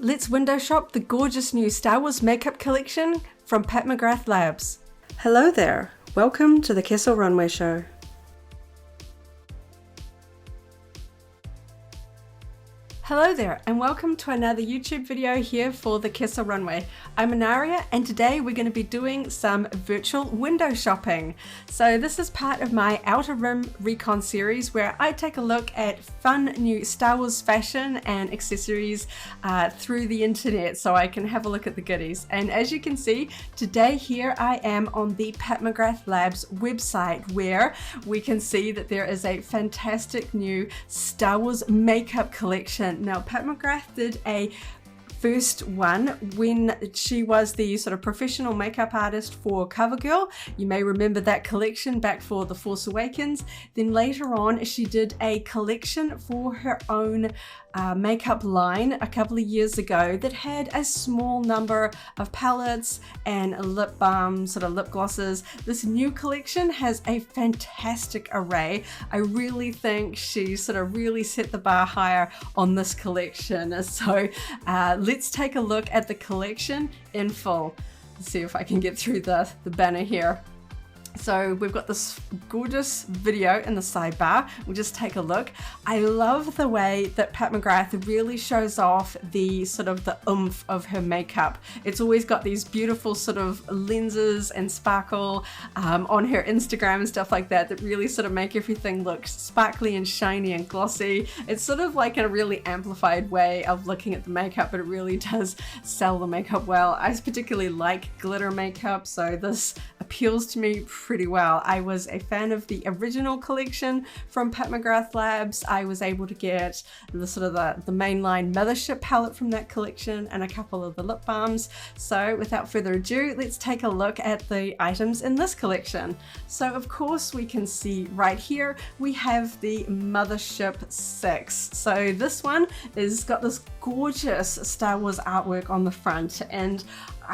Let's window shop the gorgeous new Star Wars makeup collection from Pat McGrath Labs. Hello there, welcome to the Kessel Runway show. Hello there and welcome to another YouTube video here for the Kessel Runway. I'm Anaria and today we're going to be doing some virtual window shopping. So this is part of my Outer Rim Recon series where I take a look at fun new Star Wars fashion and accessories through the internet so I can have a look at the goodies. And as you can see, today here I am on the Pat McGrath Labs website where we can see that there is a fantastic new Star Wars makeup collection. Now, Pat McGrath did a first one when she was the sort of professional makeup artist for CoverGirl. You may remember that collection back for The Force Awakens. Then later on, she did a collection for her own makeup line a couple of years ago that had a small number of palettes and lip balm, sort of lip glosses. This new collection has a fantastic array. I really think she sort of really set the bar higher on this collection. So let's take a look at the collection in full. Let's see if I can get through the banner here. So we've got this gorgeous video in the sidebar. We'll just take a look. I love the way that Pat McGrath really shows off the sort of the oomph of her makeup. It's always got these beautiful sort of lenses and sparkle on her Instagram and stuff like that that really sort of make everything look sparkly and shiny and glossy. It's sort of like a really amplified way of looking at the makeup, but it really does sell the makeup well. I particularly like glitter makeup, so this appeals to me pretty well. I was a fan of the original collection from Pat McGrath Labs. I was able to get the sort of the mainline Mothership palette from that collection and a couple of the lip balms. So without further ado, let's take a look at the items in this collection. So of course we can see right here we have the Mothership 6. So this one is got this gorgeous Star Wars artwork on the front, and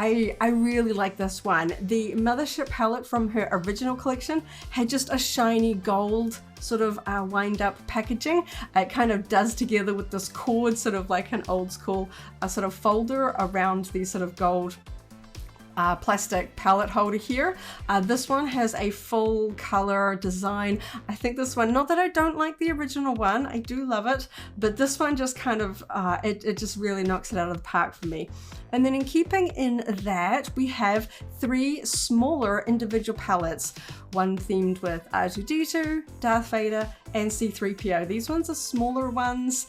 I really like this one. The Mothership palette from her original collection had just a shiny gold sort of wind up packaging. It kind of does together with this cord, sort of like an old school sort of folder around the sort of gold plastic palette holder here. This one has a full color design. I think this one, not that I don't like the original one, I do love it, but this one just kind of, it just really knocks it out of the park for me. And then in keeping in that, we have three smaller individual palettes, one themed with R2-D2, Darth Vader, and C-3PO. These ones are smaller ones,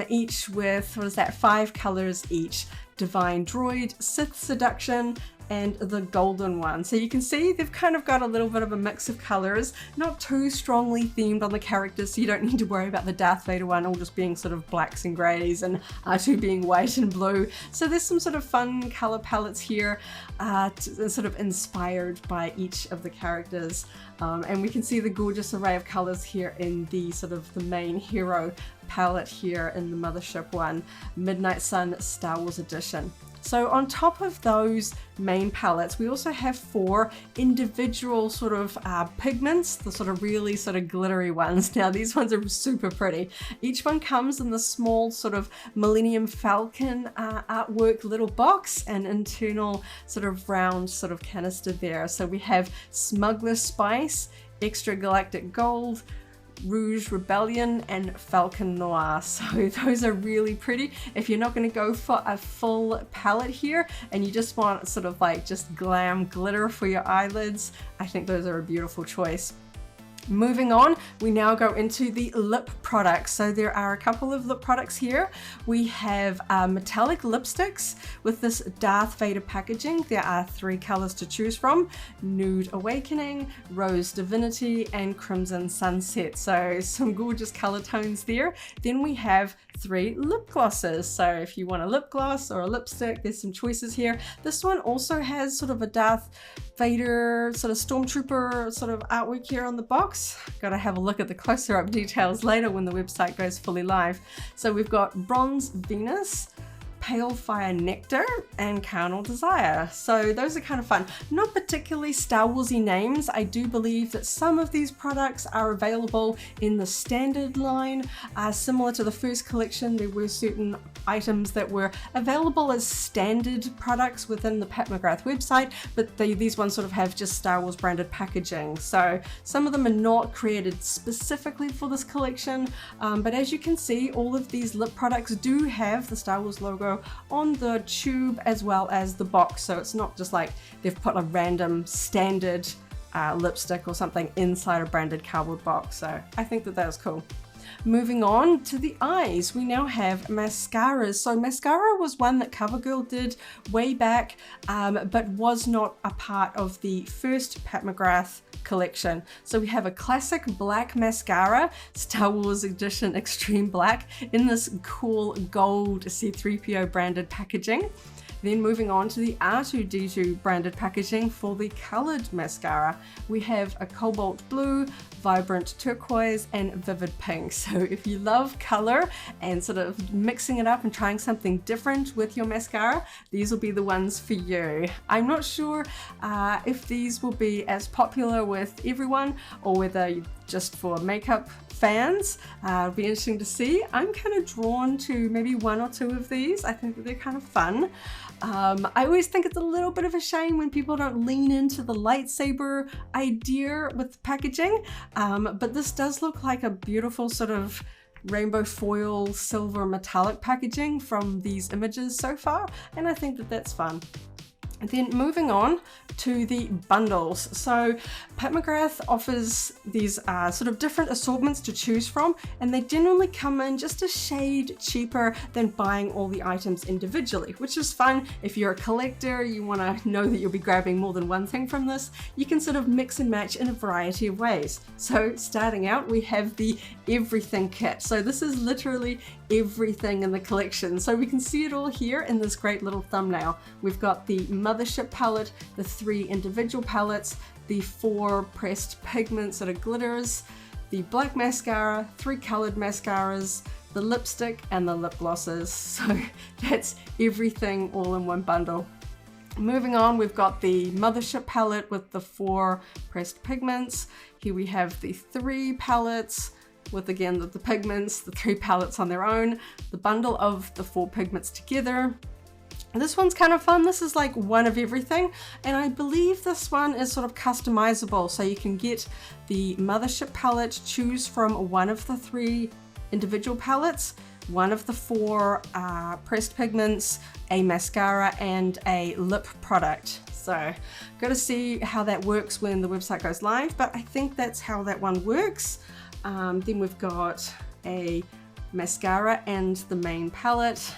each with, 5 colors each. Divine Droid, Sith Seduction, and the golden one. So you can see they've kind of got a little bit of a mix of colors, not too strongly themed on the characters, so you don't need to worry about the Darth Vader one all just being sort of blacks and grays and R2 being white and blue. So there's some sort of fun color palettes here, sort of inspired by each of the characters. And we can see the gorgeous array of colors here in the sort of the main hero palette here in the Mothership one, Midnight Sun Star Wars Edition. So on top of those main palettes, we also have 4 individual sort of pigments, the sort of really sort of glittery ones. Now these ones are super pretty. Each one comes in the small sort of Millennium Falcon artwork little box and internal sort of round sort of canister there. So we have Smuggler Spice, Extra Galactic Gold, Rouge Rebellion, and Falcon Noir. So those are really pretty. If you're not going to go for a full palette here and you just want sort of like just glam glitter for your eyelids, I think those are a beautiful choice. Moving on, we now go into the lip products. So there are a couple of lip products here. We have metallic lipsticks with this Darth Vader packaging. There are 3 colors to choose from: Nude Awakening, Rose Divinity, and Crimson Sunset. So some gorgeous color tones there. Then we have 3 lip glosses. So if you want a lip gloss or a lipstick, there's some choices here. This one also has sort of a Darth Vader sort of stormtrooper sort of artwork here on the box. Gotta have a look at the closer up details later when the website goes fully live. So we've got Bronze Venus, Pale Fire Nectar, and Carnal Desire. So those are kind of fun. Not particularly Star Warsy names. I do believe that some of these products are available in the standard line. Similar to the first collection, there were certain items that were available as standard products within the Pat McGrath website, but these ones sort of have just Star Wars branded packaging. So some of them are not created specifically for this collection, but as you can see, all of these lip products do have the Star Wars logo on the tube as well as the box. So it's not just like they've put a random standard lipstick or something inside a branded cardboard box. So I think that that is cool. Moving on to the eyes, we now have mascaras. So mascara was one that CoverGirl did way back, but was not a part of the first Pat McGrath collection. So we have a classic black mascara, Star Wars Edition Extreme Black, in this cool gold C3PO branded packaging. Then moving on to the R2-D2 branded packaging for the colored mascara, we have a cobalt blue, vibrant turquoise, and vivid pink. So if you love color and sort of mixing it up and trying something different with your mascara, these will be the ones for you. I'm not sure if these will be as popular with everyone or whether just for makeup fans. It'll be interesting to see. I'm kind of drawn to maybe one or two of these. I think that they're kind of fun. I always think it's a little bit of a shame when people don't lean into the lightsaber idea with the packaging, but this does look like a beautiful sort of rainbow foil silver metallic packaging from these images so far, and I think that that's fun. And then moving on to the bundles. So Pat McGrath offers these sort of different assortments to choose from, and they generally come in just a shade cheaper than buying all the items individually, which is fun. If you're a collector, you want to know that you'll be grabbing more than one thing from this, you can sort of mix and match in a variety of ways. So starting out, we have the everything kit. So this is literally everything in the collection. So we can see it all here in this great little thumbnail. We've got the Mothership palette, the 3 individual palettes, the 4 pressed pigments that are glitters, the black mascara, 3 colored mascaras, the lipstick, and the lip glosses. So that's everything all in one bundle. Moving on, we've got the Mothership palette with the 4 pressed pigments. Here we have the 3 palettes with, again, the pigments, the 3 palettes on their own, the bundle of the 4 pigments together. This one's kind of fun. This is like one of everything, and I believe this one is sort of customizable, so you can get the Mothership palette, choose from one of the 3 individual palettes, one of the 4 pressed pigments, a mascara, and a lip product. So got to see how that works when the website goes live, but I think that's how that one works. Then we've got a mascara and the main palette.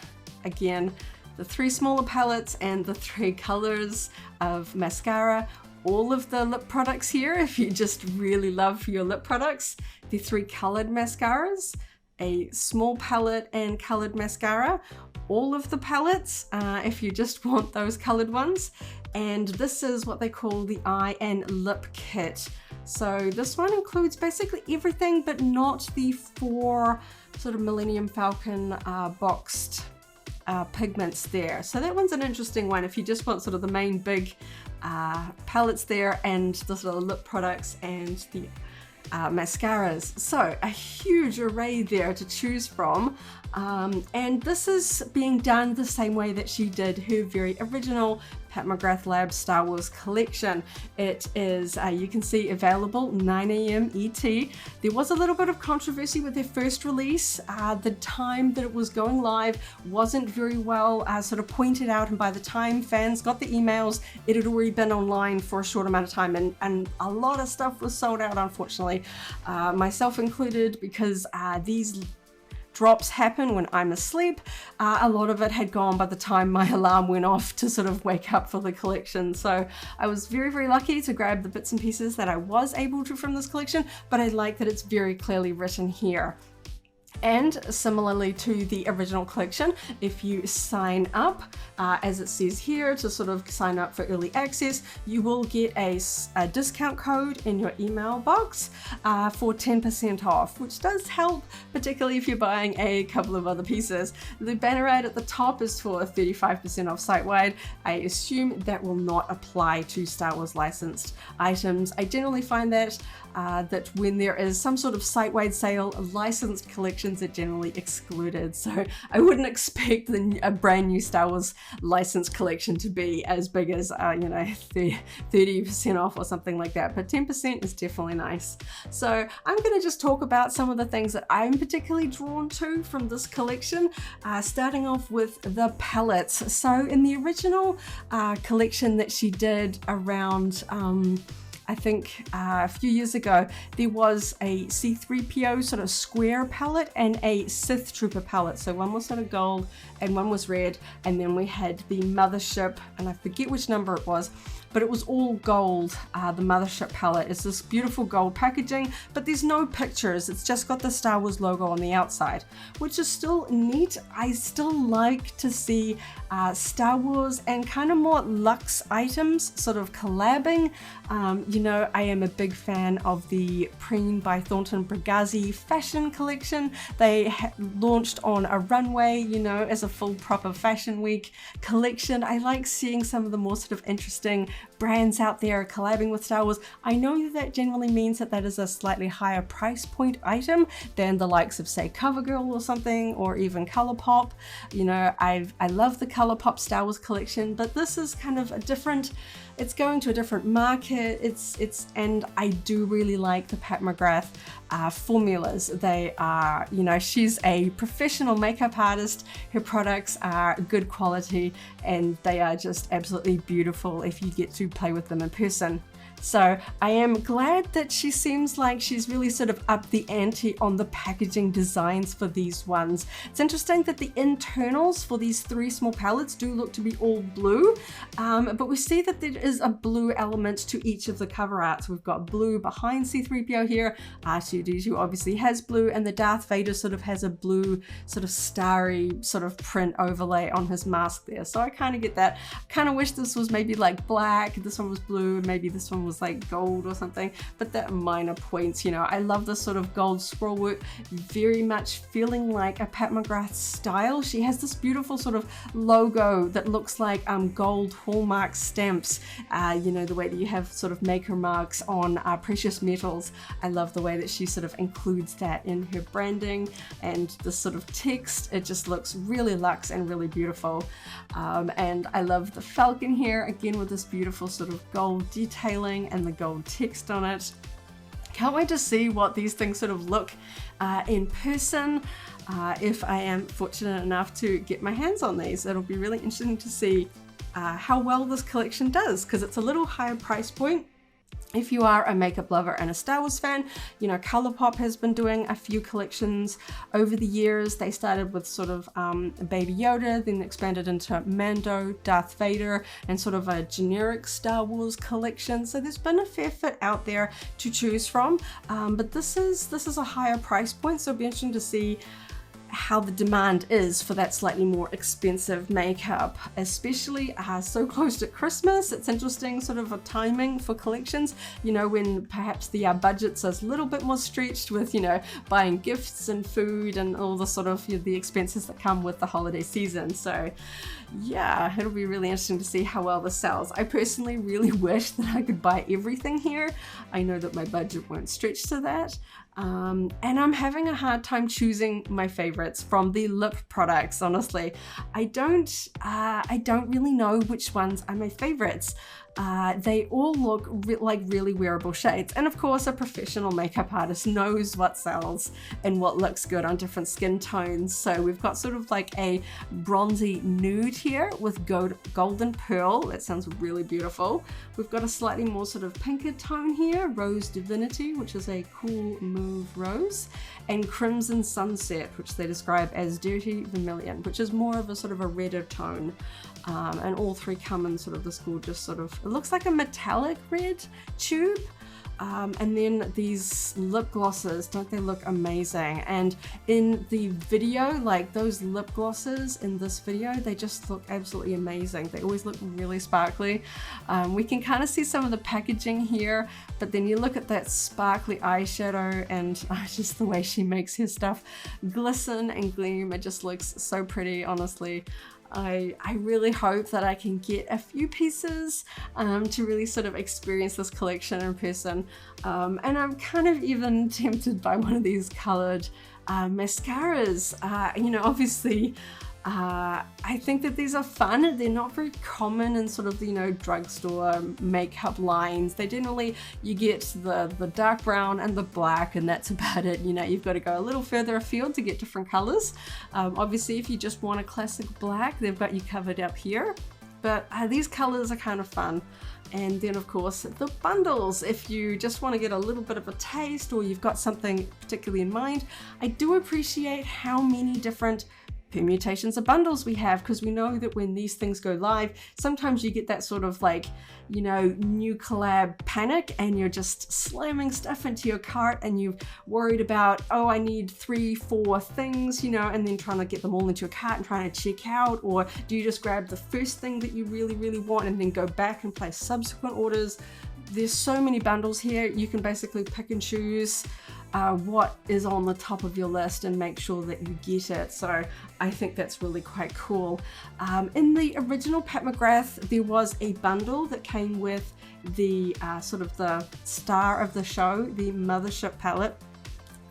Again, the 3 smaller palettes and the 3 colors of mascara. All of the lip products here, if you just really love your lip products. The 3 colored mascaras, a small palette and colored mascara. All of the palettes, if you just want those colored ones. And this is what they call the eye and lip kit. So this one includes basically everything, but not the 4 sort of Millennium Falcon boxed pigments there. So that one's an interesting one if you just want sort of the main big palettes there and the sort of lip products and the mascaras. So a huge array there to choose from. And this is being done the same way that she did her very original Pat McGrath Labs Star Wars collection. It is, you can see, available 9 AM ET. There was a little bit of controversy with their first release. The time that it was going live wasn't very well sort of pointed out, and by the time fans got the emails, it had already been online for a short amount of time, and a lot of stuff was sold out, unfortunately, myself included, because these drops happen when I'm asleep. A lot of it had gone by the time my alarm went off to sort of wake up for the collection. So I was very, very lucky to grab the bits and pieces that I was able to from this collection, but I like that it's very clearly written here. And similarly to the original collection, if you sign up, as it says here, to sort of sign up for early access, you will get a discount code in your email box for 10% off, which does help, particularly if you're buying a couple of other pieces. The banner ad at the top is for 35% off site-wide. I assume that will not apply to Star Wars licensed items. I generally find that that when there is some sort of site-wide sale, licensed collections are generally excluded. So I wouldn't expect a brand new Star Wars licensed collection to be as big as, 30% off or something like that. But 10% is definitely nice. So I'm going to just talk about some of the things that I'm particularly drawn to from this collection, starting off with the palettes. So in the original collection that she did around I think a few years ago, there was a C-3PO sort of square palette and a Sith Trooper palette. So one was sort of gold and one was red. And then we had the mothership, and I forget which number it was, but it was all gold. The mothership palette is this beautiful gold packaging, but there's no pictures. It's just got the Star Wars logo on the outside, which is still neat. I still like to see Star Wars and kind of more luxe items sort of collabing. I am a big fan of the Preen by Thornton Brigazzi fashion collection. They launched on a runway, as a full proper fashion week collection. I like seeing some of the more sort of interesting brands out there collabing with Star Wars. I know that generally means that is a slightly higher price point item than the likes of, say, CoverGirl or something, or even ColourPop. I love the ColourPop Star Wars collection, but this is kind of a different, it's going to a different market. And I do really like the Pat McGrath formulas. They are, she's a professional makeup artist. Her products are good quality and they are just absolutely beautiful if you get to play with them in person. So I am glad that she seems like she's really sort of upped the ante on the packaging designs for these ones. It's interesting that the internals for these three small palettes do look to be all blue, but we see that there is a blue element to each of the cover arts. We've got blue behind C-3PO here, R2-D2 obviously has blue, and the Darth Vader sort of has a blue sort of starry sort of print overlay on his mask there. So I kind of get that. I kind of wish this was maybe like black, this one was blue, and maybe this one was like gold or something, but that minor points. I love this sort of gold scroll work, very much feeling like a Pat McGrath style. She has this beautiful sort of logo that looks like gold hallmark stamps, the way that you have sort of maker marks on precious metals. I love the way that she sort of includes that in her branding and the sort of text. It just looks really luxe and really beautiful. And I love the Falcon here, again with this beautiful sort of gold detailing and the gold text on it. Can't wait to see what these things sort of look in person. If I am fortunate enough to get my hands on these, it'll be really interesting to see how well this collection does, because it's a little higher price point. If you are a makeup lover and a Star Wars fan, ColourPop has been doing a few collections over the years. They started with sort of Baby Yoda, then expanded into Mando, Darth Vader, and sort of a generic Star Wars collection. So there's been a fair fit out there to choose from, but this is a higher price point, so it'll be interesting to see how the demand is for that slightly more expensive makeup, especially so close to Christmas. It's interesting sort of a timing for collections, when perhaps the budgets are a little bit more stretched with, buying gifts and food and all the sort of the expenses that come with the holiday season. So yeah, it'll be really interesting to see how well this sells. I personally really wish that I could buy everything here. I know that my budget won't stretch to that. And I'm having a hard time choosing my favorites from the lip products, honestly. I don't really know which ones are my favorites. They all look like really wearable shades. And of course, a professional makeup artist knows what sells and what looks good on different skin tones. So we've got sort of like a bronzy nude here with golden pearl. That sounds really beautiful. We've got a slightly more sort of pinker tone here, Rose Divinity, which is a cool mauve rose, and Crimson Sunset, which they describe as dirty vermilion, which is more of a sort of a redder tone. And all three come in sort of this gorgeous sort of it looks like a metallic red tube. And then these lip glosses, don't they look amazing? And in the video, like those lip glosses in this video, they just look absolutely amazing. They always look really sparkly. We can kind of see some of the packaging here, but then you look at that sparkly eyeshadow and just the way she makes her stuff glisten and gleam. It just looks so pretty, honestly. I really hope that I can get a few pieces to really sort of experience this collection in person. And I'm kind of even tempted by one of these colored mascaras. You know, obviously, I think that these are fun. They're not very common in sort of, you know, drugstore makeup lines. They generally, you get the dark brown and the black, and that's about it. You know, you've got to go a little further afield to get different colors. Obviously, if you just want a classic black, they've got you covered up here. But these colors are kind of fun. And then of course the bundles, if you just want to get a little bit of a taste or you've got something particularly in mind. I do appreciate how many different permutations of bundles we have, because we know that when these things go live, sometimes you get that sort of like, you know, new collab panic and you're just slamming stuff into your cart and you've worried about, oh, I need 3-4 things, you know, and then trying to get them all into your cart and trying to check out. Or do you just grab the first thing that you really want and then go back and place subsequent orders? There's so many bundles here. You can basically pick and choose what is on the top of your list and make sure that you get it. So I think that's really quite cool. In the original Pat McGrath, there was a bundle that came with the sort of the star of the show, the Mothership palette,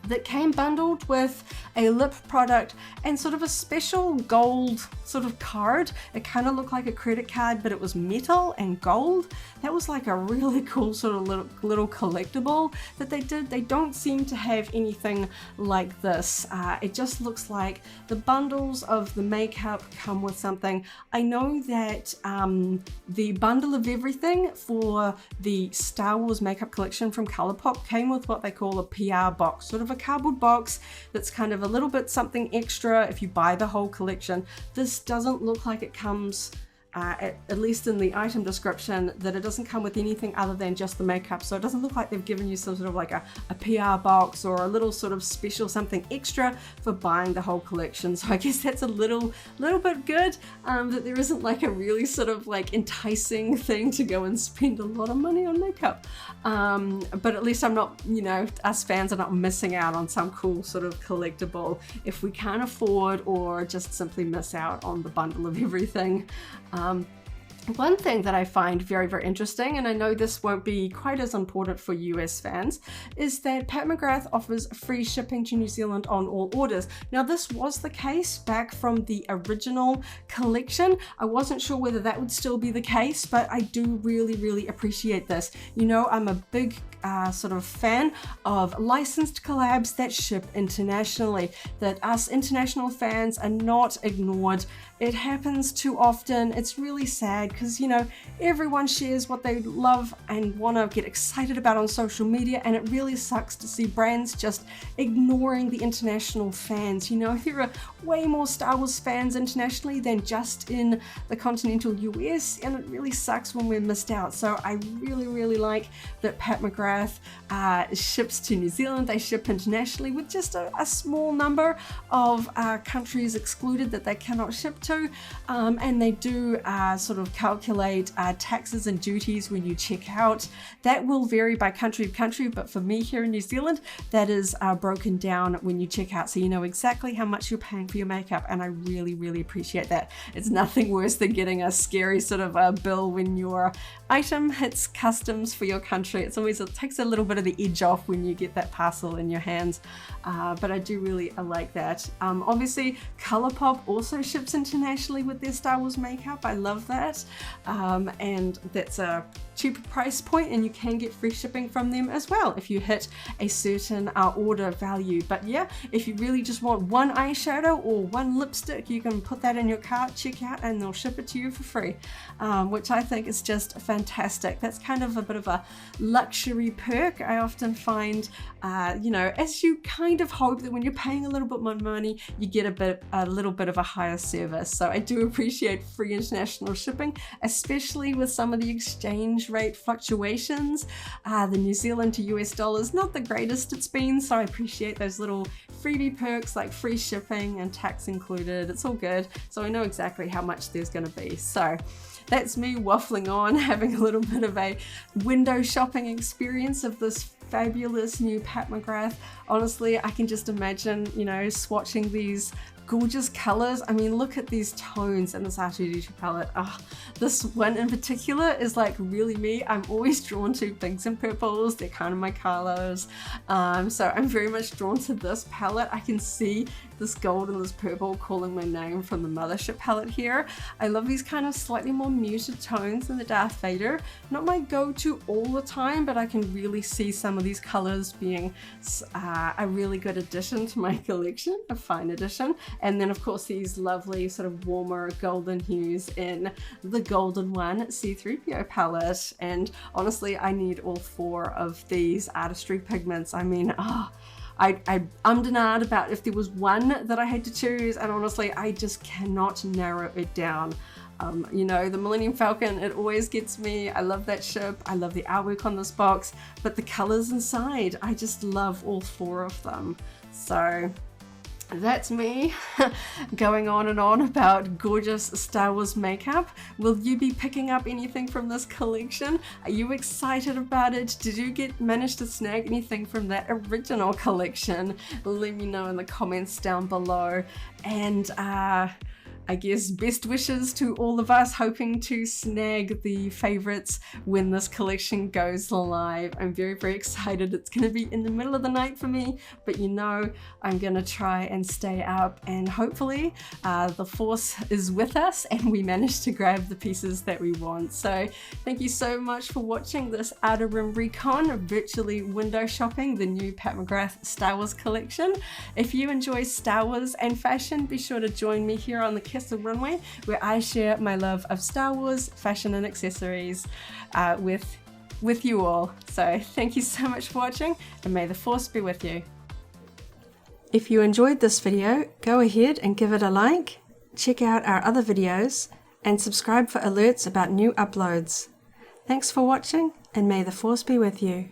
that came bundled with a lip product and sort of a special gold sort of card. It kind of looked like a credit card, but it was metal and gold. That was like a really cool sort of little collectible that they did. They don't seem to have anything like this. It just looks like the bundles of the makeup come with something. I know that the bundle of everything for the Star Wars makeup collection from ColourPop came with what they call a PR box, sort of a cardboard box that's kind of a little bit something extra if you buy the whole collection. This doesn't look like it comes, at least in the item description, that it doesn't come with anything other than just the makeup. So it doesn't look like they've given you some sort of like a PR box or a little sort of special something extra for buying the whole collection. So I guess that's a little bit good, that there isn't like a really sort of like enticing thing to go and spend a lot of money on makeup. But at least I'm not, you know, us fans are not missing out on some cool sort of collectible if we can't afford or just simply miss out on the bundle of everything. One thing that I find very interesting, and I know this won't be quite as important for US fans, is that Pat McGrath offers free shipping to New Zealand on all orders. Now this was the case back from the original collection. I wasn't sure whether that would still be the case, but I do really appreciate this. You know, I'm a big sort of fan of licensed collabs that ship internationally, that us international fans are not ignored. It happens too often. It's really sad because, you know, everyone shares what they love and want to get excited about on social media, and it really sucks to see brands just ignoring the international fans. You know, there are way more Star Wars fans internationally than just in the continental US, and it really sucks when we're missed out. So I really like that Pat McGrath ships to New Zealand. They ship internationally with just a small number of countries excluded that they cannot ship to, and they do sort of calculate taxes and duties when you check out. That will vary by country to country, but for me here in New Zealand, that is broken down when you check out, so you know exactly how much you're paying for your makeup, and I really appreciate that. It's nothing worse than getting a scary sort of bill when your item hits customs for your country. It takes a little bit of the edge off when you get that parcel in your hands, but I do really like that. Obviously ColourPop also ships internationally with their Star Wars makeup. I love that, and that's a cheaper price point, and you can get free shipping from them as well if you hit a certain order value. But yeah, if you really just want one eyeshadow or one lipstick, you can put that in your cart, check out, and they'll ship it to you for free, which I think is just fantastic. That's kind of a bit of a luxury perk I often find, you know, as you kind of hope that when you're paying a little bit more money, you get a little bit of a higher service. US. So I do appreciate free international shipping, especially with some of the exchange rate fluctuations. The New Zealand to US dollars, not the greatest it's been, so I appreciate those little freebie perks like free shipping and tax included. It's all good. So I know exactly how much there's going to be. So that's me waffling on, having a little bit of a window shopping experience of this fabulous new Pat McGrath. Honestly, I can just imagine, you know, swatching these gorgeous colors. I mean, look at these tones in this R2D2 palette. This one in particular is like really me. I'm always drawn to pinks and purples. They're kind of my colors. So I'm very much drawn to this palette. I can see this gold and this purple calling my name from the Mothership palette here. I love these kind of slightly more muted tones than the Darth Vader. Not my go-to all the time, but I can really see some of these colors being a really good addition to my collection, a fine addition. And then of course these lovely sort of warmer golden hues in the Golden One C3PO palette. And honestly, I need all 4 of these artistry pigments. I mean, I ummed and ahed about if there was one that I had to choose, and honestly, I just cannot narrow it down. You know, the Millennium Falcon, it always gets me. I love that ship. I love the artwork on this box, but the colors inside, I just love all 4 of them. So that's me going on and on about gorgeous Star Wars makeup. Will you be picking up anything from this collection? Are you excited about it? Did you manage to snag anything from that original collection? Let me know in the comments down below. And I guess best wishes to all of us hoping to snag the favorites when this collection goes live. I'm very, very excited. It's going to be in the middle of the night for me, but you know, I'm going to try and stay up, and hopefully the force is with us and we manage to grab the pieces that we want. So thank you so much for watching this Outer Rim Recon, virtually window shopping the new Pat McGrath Star Wars collection. If you enjoy Star Wars and fashion, be sure to join me here on the Kessel Runway, where I share my love of Star Wars, fashion and accessories with you all. So thank you so much for watching, and may the force be with you. If you enjoyed this video, go ahead and give it a like, check out our other videos, and subscribe for alerts about new uploads. Thanks for watching, and may the force be with you.